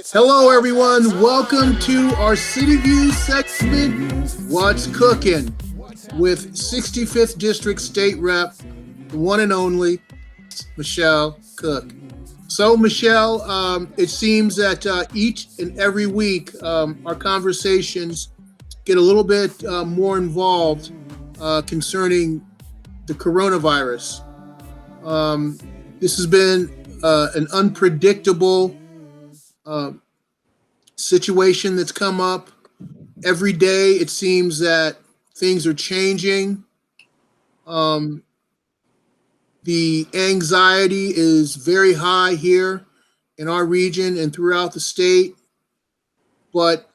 Hello, everyone. Welcome to our City View segment, What's Cooking, with 65th District State Rep, the one and only Michelle Cook. So, Michelle, it seems that each and every week our conversations get a little bit more involved concerning the coronavirus. This has been an unpredictable situation that's come up. Every day it seems that things are changing. The anxiety is very high here in our region and throughout the state, but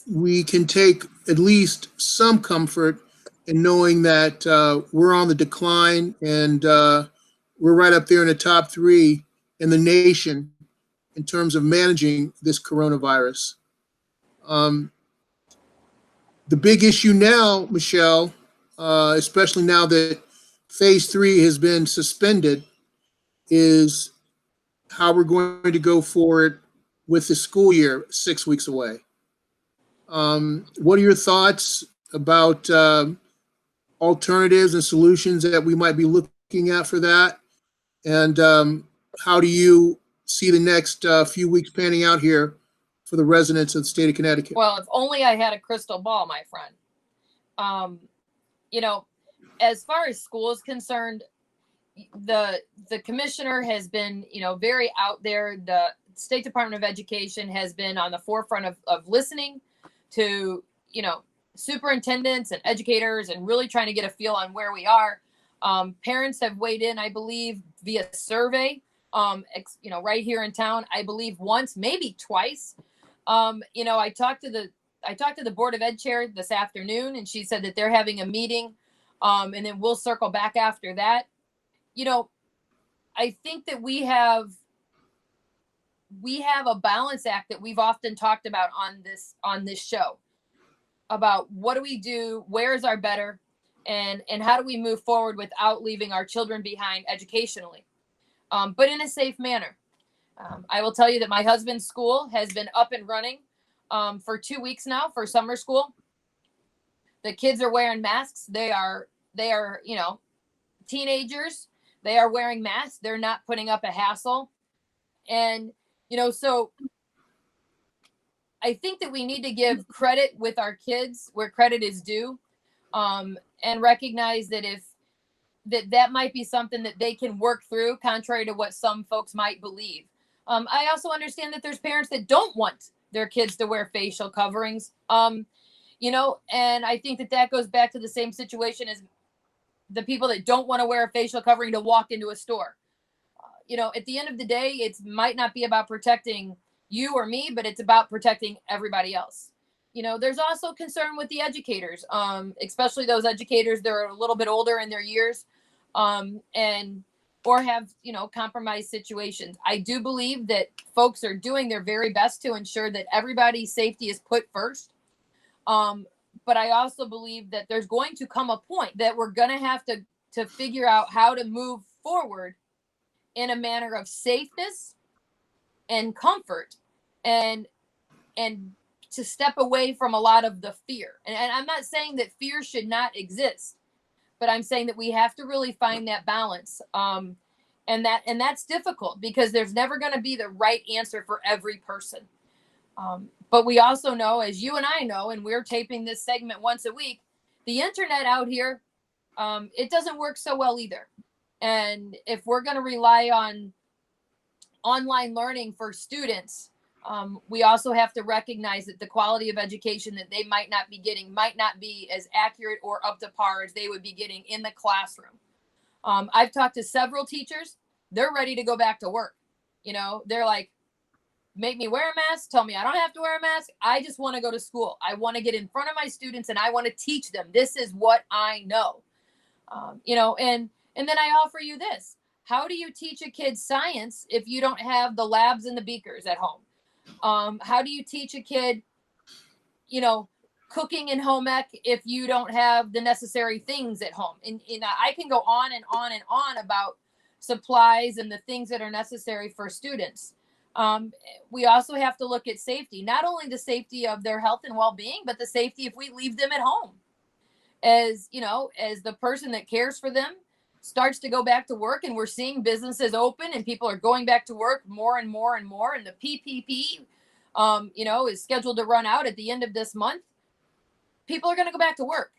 we can take at least some comfort in knowing that we're on the decline and we're right up there in the top 3 in the nation in terms of managing this coronavirus. The big issue now, Michelle, especially now that phase 3 has been suspended, is how we're going to go forward with the school year 6 weeks away. What are your thoughts about alternatives and solutions that we might be looking at for that? And how do you see the next few weeks panning out here for the residents of the state of Connecticut? Well, if only I had a crystal ball, my friend. As far as school is concerned, the commissioner has been, very out there. The State Department of Education has been on the forefront of listening to, superintendents and educators and really trying to get a feel on where we are. Parents have weighed in, I believe, via survey, right here in town, I believe once, maybe twice. I talked to the Board of Ed chair this afternoon, and she said that they're having a meeting, and then we'll circle back after that. I think that we have a balance act that we've often talked about on this show about what do we do, where is our better, and how do we move forward without leaving our children behind educationally, but in a safe manner. I will tell you that my husband's school has been up and running for 2 weeks now for summer school. The kids are wearing masks. They are, teenagers. They are wearing masks. They're not putting up a hassle. And, so I think that we need to give credit with our kids where credit is due, and recognize that that might be something that they can work through, contrary to what some folks might believe. I also understand that there's parents that don't want their kids to wear facial coverings, and I think that goes back to the same situation as the people that don't want to wear a facial covering to walk into a store. At the end of the day, it might not be about protecting you or me, but it's about protecting everybody else. There's also concern with the educators, especially those educators that are a little bit older in their years, or have, compromised situations. I do believe that folks are doing their very best to ensure that everybody's safety is put first. But I also believe that there's going to come a point that we're going to have to figure out how to move forward in a manner of safeness and comfort, and to step away from a lot of the fear. And I'm not saying that fear should not exist, but I'm saying that we have to really find that balance. And that's difficult because there's never going to be the right answer for every person. But we also know, as you and I know, and we're taping this segment once a week, the internet out here, it doesn't work so well either. And if we're going to rely on online learning for students, we also have to recognize that the quality of education that they might not be getting might not be as accurate or up to par as they would be getting in the classroom. I've talked to several teachers. They're ready to go back to work. They're like, make me wear a mask, tell me I don't have to wear a mask. I just want to go to school. I want to get in front of my students and I want to teach them. This is what I know. And then I offer you this. How do you teach a kid science if you don't have the labs and the beakers at home? How do you teach a kid, cooking and home ec if you don't have the necessary things at home? And I can go on and on and on about supplies and the things that are necessary for students. Um, we also have to look at safety, not only the safety of their health and well-being, but the safety if we leave them at home. As you know, as the person that cares for them starts to go back to work, and we're seeing businesses open and people are going back to work more and more and more, and the PPP, is scheduled to run out at the end of this month. People are going to go back to work,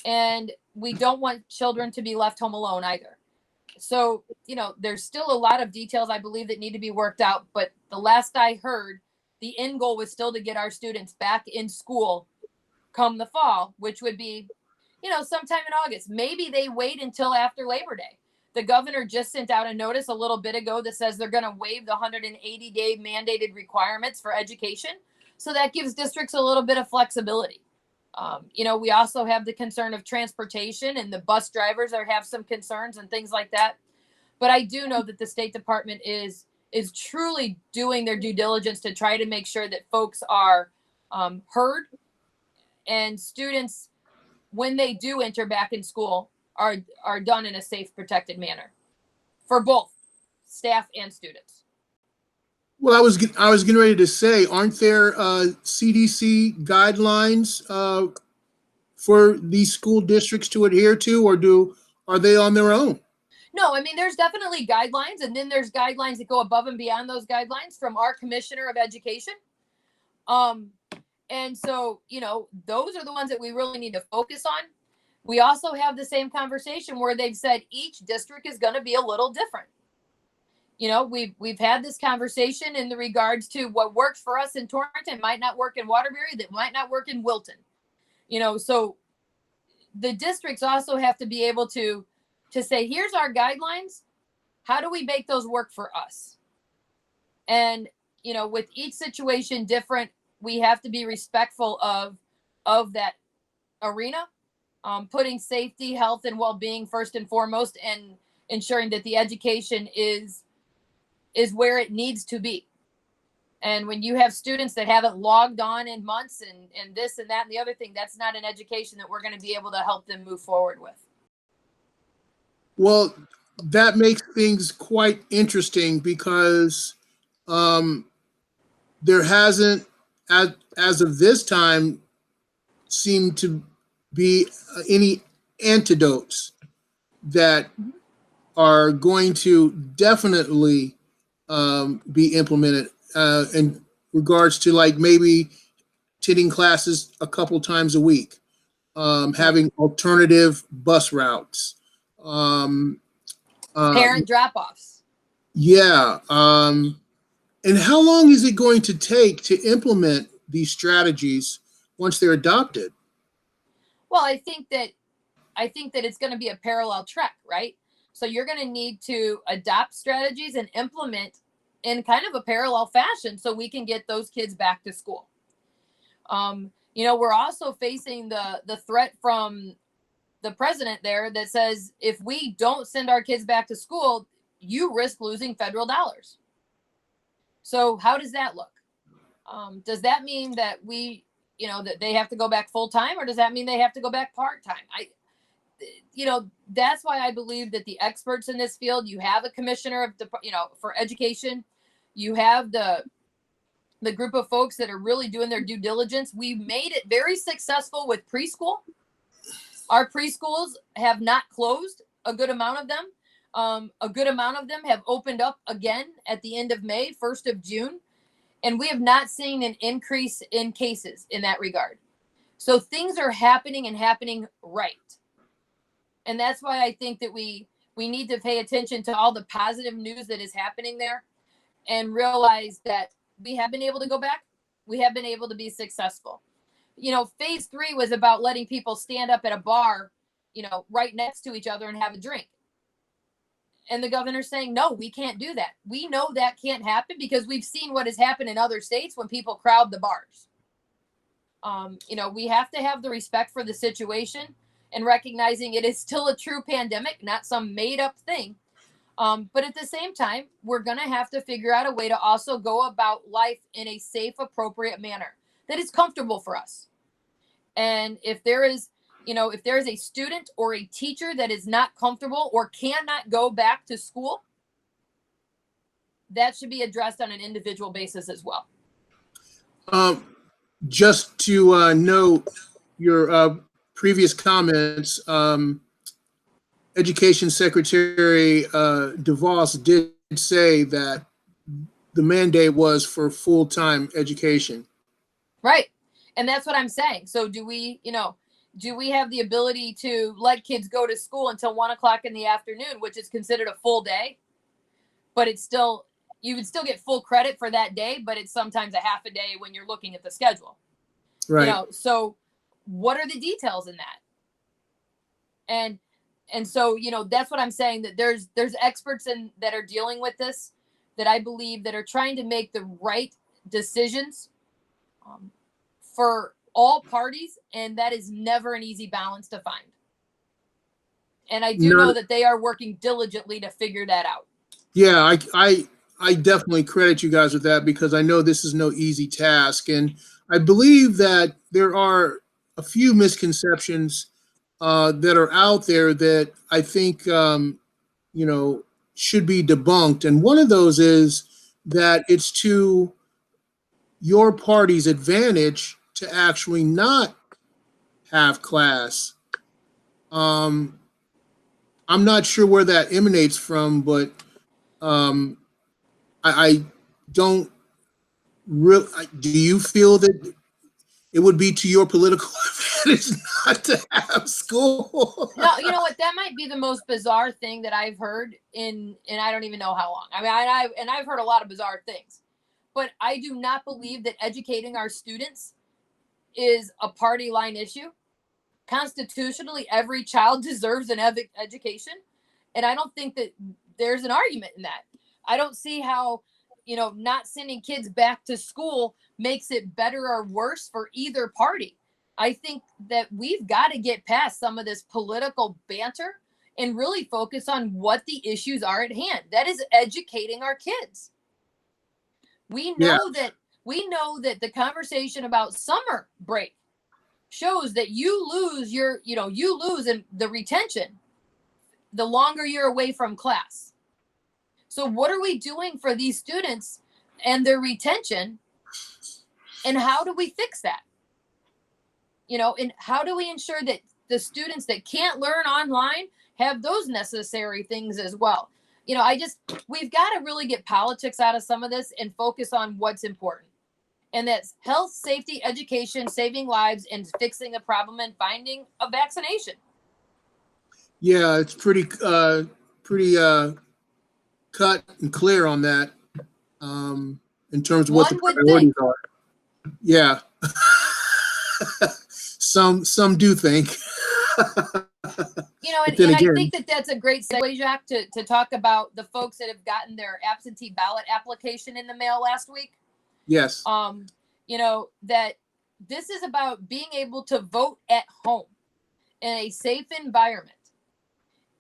and we don't want children to be left home alone either. So, there's still a lot of details I believe that need to be worked out. But the last I heard, the end goal was still to get our students back in school come the fall, which would be, sometime in August. Maybe they wait until after Labor Day. The governor just sent out a notice a little bit ago that says they're going to waive the 180-day mandated requirements for education. So that gives districts a little bit of flexibility. We also have the concern of transportation, and the bus drivers have some concerns and things like that. But I do know that the State Department is truly doing their due diligence to try to make sure that folks are heard, and students, when they do enter back in school, are done in a safe, protected manner for both staff and students. Well, I was getting ready to say, aren't there CDC guidelines for these school districts to adhere to, or are they on their own? No, I mean, there's definitely guidelines, and then there's guidelines that go above and beyond those guidelines from our Commissioner of Education. And so, those are the ones that we really need to focus on. We also have the same conversation where they've said each district is going to be a little different. We've had this conversation in the regards to what works for us in Torrington might not work in Waterbury, that might not work in Wilton. So the districts also have to be able to say, here's our guidelines. How do we make those work for us? And, with each situation different, we have to be respectful of that arena, putting safety, health, and well-being first and foremost, and ensuring that the education is where it needs to be. And when you have students that haven't logged on in months and this and that and the other thing, that's not an education that we're going to be able to help them move forward with. Well, that makes things quite interesting because there hasn't, as of this time, seemed to be any antidotes that are going to definitely be implemented in regards to, like, maybe attending classes a couple times a week, having alternative bus routes, parent drop-offs. Yeah. And how long is it going to take to implement these strategies once they're adopted? Well, I think that it's going to be a parallel track, right? So you're going to need to adopt strategies and implement in kind of a parallel fashion so we can get those kids back to school. We're also facing the threat from the president there that says, if we don't send our kids back to school, you risk losing federal dollars. So how does that look? Does that mean that that they have to go back full time, or does that mean they have to go back part time? That's why I believe that the experts in this field, you have a commissioner of for education, you have the group of folks that are really doing their due diligence. We've made it very successful with preschool. Our preschools have not closed, a good amount of them. A good amount of them have opened up again at the end of May, 1st of June. And we have not seen an increase in cases in that regard. So things are happening and happening right. And that's why I think that we need to pay attention to all the positive news that is happening there and realize that we have been able to go back. We have been able to be successful. Phase 3 was about letting people stand up at a bar, right next to each other and have a drink. And the governor's saying, no, we can't do that. We know that can't happen because we've seen what has happened in other states when people crowd the bars. We have to have the respect for the situation and recognizing it is still a true pandemic, not some made up thing. But at the same time, we're going to have to figure out a way to also go about life in a safe, appropriate manner that is comfortable for us. And if there is a student or a teacher that is not comfortable or cannot go back to school, that should be addressed on an individual basis as well. Just to note your previous comments, Education Secretary DeVos did say that the mandate was for full-time education. Right. And that's what I'm saying. So do we have the ability to let kids go to school until 1 o'clock in the afternoon, which is considered a full day, but it's still, you would still get full credit for that day, but it's sometimes a half a day when you're looking at the schedule. Right. So what are the details in that? And so, that's what I'm saying, that there's experts that are dealing with this, that I believe that are trying to make the right decisions for all parties. And that is never an easy balance to find. And I do know that they are working diligently to figure that out. Yeah, I definitely credit you guys with that, because I know this is no easy task. And I believe that there are a few misconceptions that are out there that I think, should be debunked. And one of those is that it's to your party's advantage to actually not have class. I'm not sure where that emanates from, but I don't really. Do you feel that it would be to your political advantage not to have school? No, you know what? That might be the most bizarre thing that I've heard in I don't even know how long. I mean, I've heard a lot of bizarre things, but I do not believe that educating our students is a party line issue. Constitutionally, every child deserves an education, and I don't think that there's an argument in that. I don't see how, not sending kids back to school makes it better or worse for either party. I think that we've got to get past some of this political banter and really focus on what the issues are at hand. That is educating our kids. We know that the conversation about summer break shows that you lose in the retention the longer you're away from class. So what are we doing for these students and their retention? And how do we fix that? And how do we ensure that the students that can't learn online have those necessary things as well? We've got to really get politics out of some of this and focus on what's important. And that's health, safety, education, saving lives, and fixing a problem and finding a vaccination. Yeah, it's pretty cut and clear on that, in terms of what the priorities are. Yeah. Some do think. And I think that that's a great segue, Jacque, to talk about the folks that have gotten their absentee ballot application in the mail last week. Yes. That this is about being able to vote at home in a safe environment.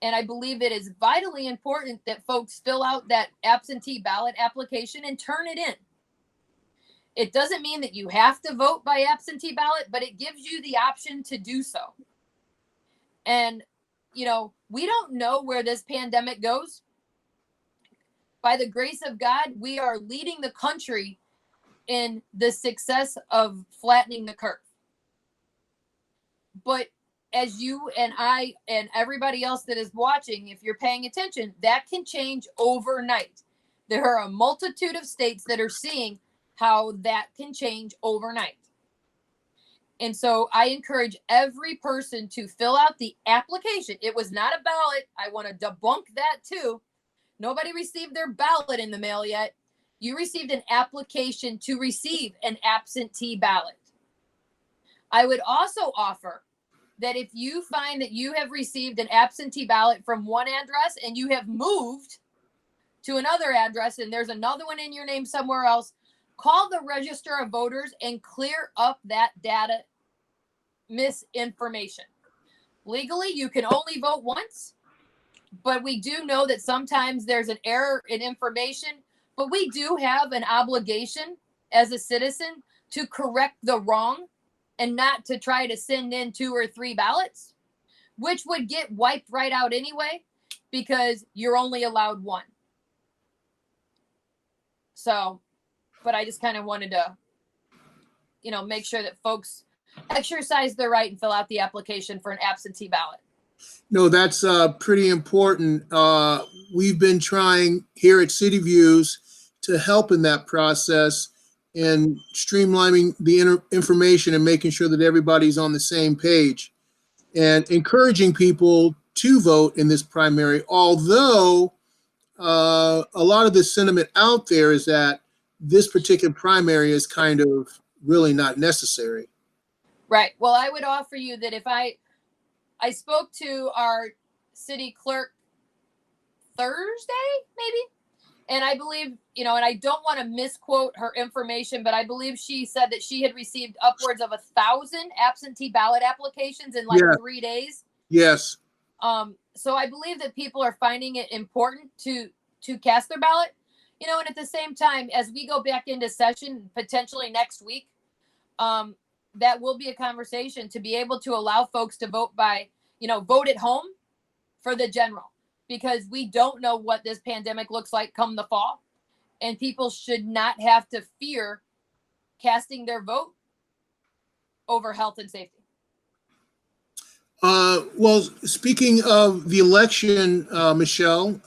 And I believe it is vitally important that folks fill out that absentee ballot application and turn it in. It doesn't mean that you have to vote by absentee ballot, but it gives you the option to do so. And, we don't know where this pandemic goes. By the grace of God, we are leading the country in the success of flattening the curve. But as you and I and everybody else that is watching, if you're paying attention, that can change overnight. There are a multitude of states that are seeing how that can change overnight. And so I encourage every person to fill out the application. It was not a ballot. I want to debunk that too. Nobody received their ballot in the mail yet. You received an application to receive an absentee ballot. I would also offer that if you find that you have received an absentee ballot from one address and you have moved to another address and there's another one in your name somewhere else, call the Register of Voters and clear up that data misinformation. Legally, you can only vote once, but we do know that sometimes there's an error in information, but we do have an obligation as a citizen to correct the wrong and not to try to send in 2 or 3 ballots, which would get wiped right out anyway, because you're only allowed one. So, but I just kind of wanted to, make sure that folks exercise their right and fill out the application for an absentee ballot. No, that's pretty important. We've been trying here at City Views to help in that process and streamlining the information and making sure that everybody's on the same page and encouraging people to vote in this primary. Although a lot of the sentiment out there is that this particular primary is kind of really not necessary. Right. Well, I would offer you that if I spoke to our city clerk Thursday, maybe, and I believe, and I don't want to misquote her information, but I believe she said that she had received upwards of 1,000 absentee ballot applications in like 3 days. Yes. So I believe that people are finding it important to cast their ballot, and at the same time, as we go back into session potentially next week, that will be a conversation to be able to allow folks to vote by, vote at home for the general, because we don't know what this pandemic looks like come the fall, and people should not have to fear casting their vote over health and safety. Well, speaking of the election, Michelle,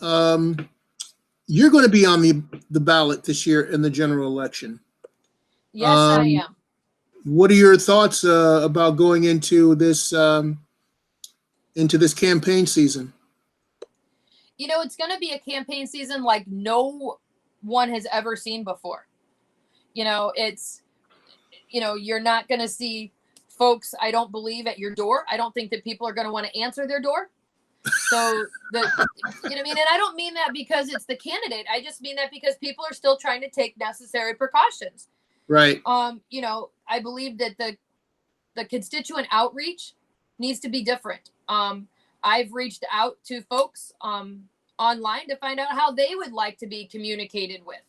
you're going to be on the ballot this year in the general election. Yes, I am. What are your thoughts about going into this campaign season? It's going to be a campaign season like no one has ever seen before. It's, you're not going to see folks, I don't believe, at your door. I don't think that people are going to want to answer their door. So and I don't mean that because it's the candidate. I just mean that because people are still trying to take necessary precautions. Right. I believe that the constituent outreach needs to be different. I've reached out to folks online to find out how they would like to be communicated with.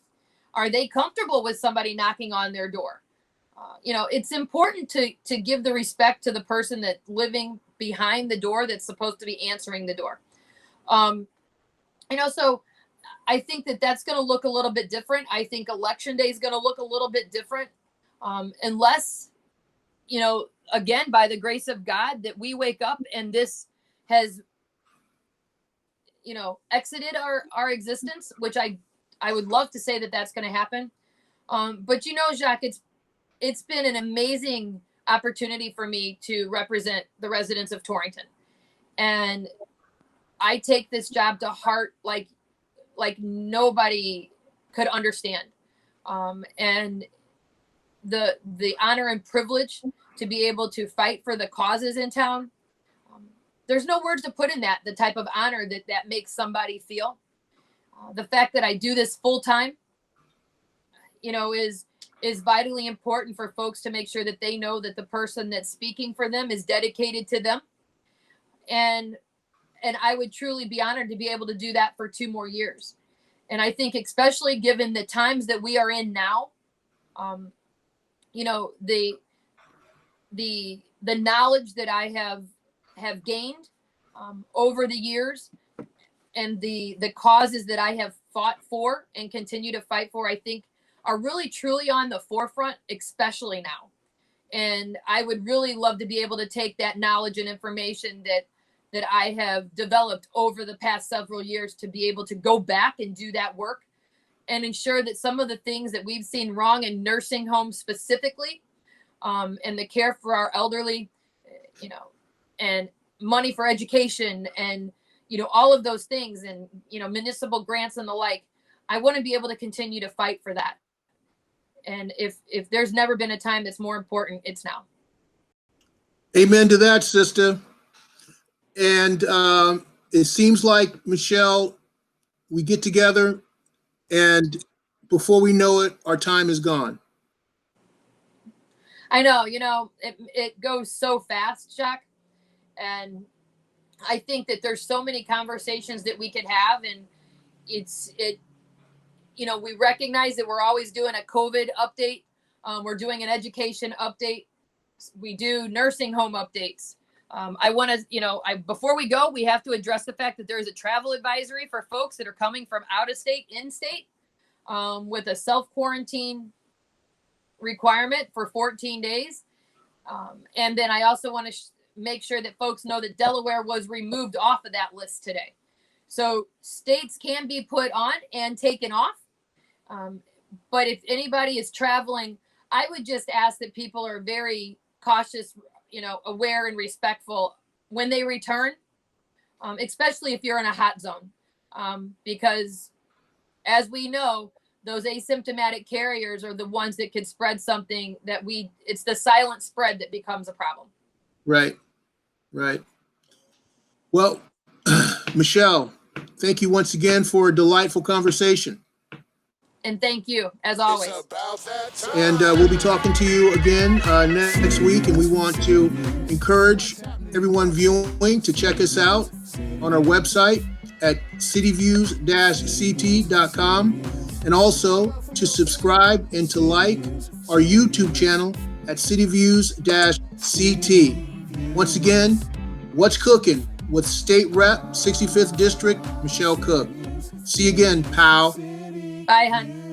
Are they comfortable with somebody knocking on their door? It's important to give the respect to the person that's living behind the door that's supposed to be answering the door. So I think that that's going to look a little bit different. I think election day is going to look a little bit different, unless, again, by the grace of God, that we wake up and this has, exited our existence, which I would love to say that that's going to happen. But Jacque, it's been an amazing opportunity for me to represent the residents of Torrington. And I take this job to heart like nobody could understand. And the honor and privilege to be able to fight for the causes in town. There's no words to put in that, the type of honor that makes somebody feel. The fact that I do this full time, is vitally important for folks to make sure that they know that the person that's speaking for them is dedicated to them. And I would truly be honored to be able to do that for 2 more years. And I think, especially given the times that we are in now, the knowledge that I have gained over the years, and the causes that I have fought for and continue to fight for, I think are really truly on the forefront, especially now. And I would really love to be able to take that knowledge and information that I have developed over the past several years to be able to go back and do that work and ensure that some of the things that we've seen wrong in nursing homes specifically, and the care for our elderly, and money for education and, all of those things, and, municipal grants and the like, I want to be able to continue to fight for that. And if there's never been a time that's more important, it's now. Amen to that, sister. And it seems like, Michelle, we get together and before we know it, our time is gone. I know, it goes so fast, Jacque. And I think that there's so many conversations that we could have, and we recognize that we're always doing a COVID update. We're doing an education update. We do nursing home updates. I want to, before we go, we have to address the fact that there is a travel advisory for folks that are coming from out of state, in state. with a self-quarantine requirement for 14 days. And then I also want to make sure that folks know that Delaware was removed off of that list today. So states can be put on and taken off. But if anybody is traveling, I would just ask that people are very cautious, aware and respectful when they return, especially if you're in a hot zone. Because as we know, those asymptomatic carriers are the ones that could spread something it's the silent spread that becomes a problem. Right. Well, Michelle, thank you once again for a delightful conversation. And thank you, as always. And we'll be talking to you again next week. And we want to encourage everyone viewing to check us out on our website at cityviews-ct.com. And also to subscribe and to like our YouTube channel at cityviews-ct. Once again, what's cooking with State Rep 65th District, Michelle Cook. See you again, pal. Bye, hon.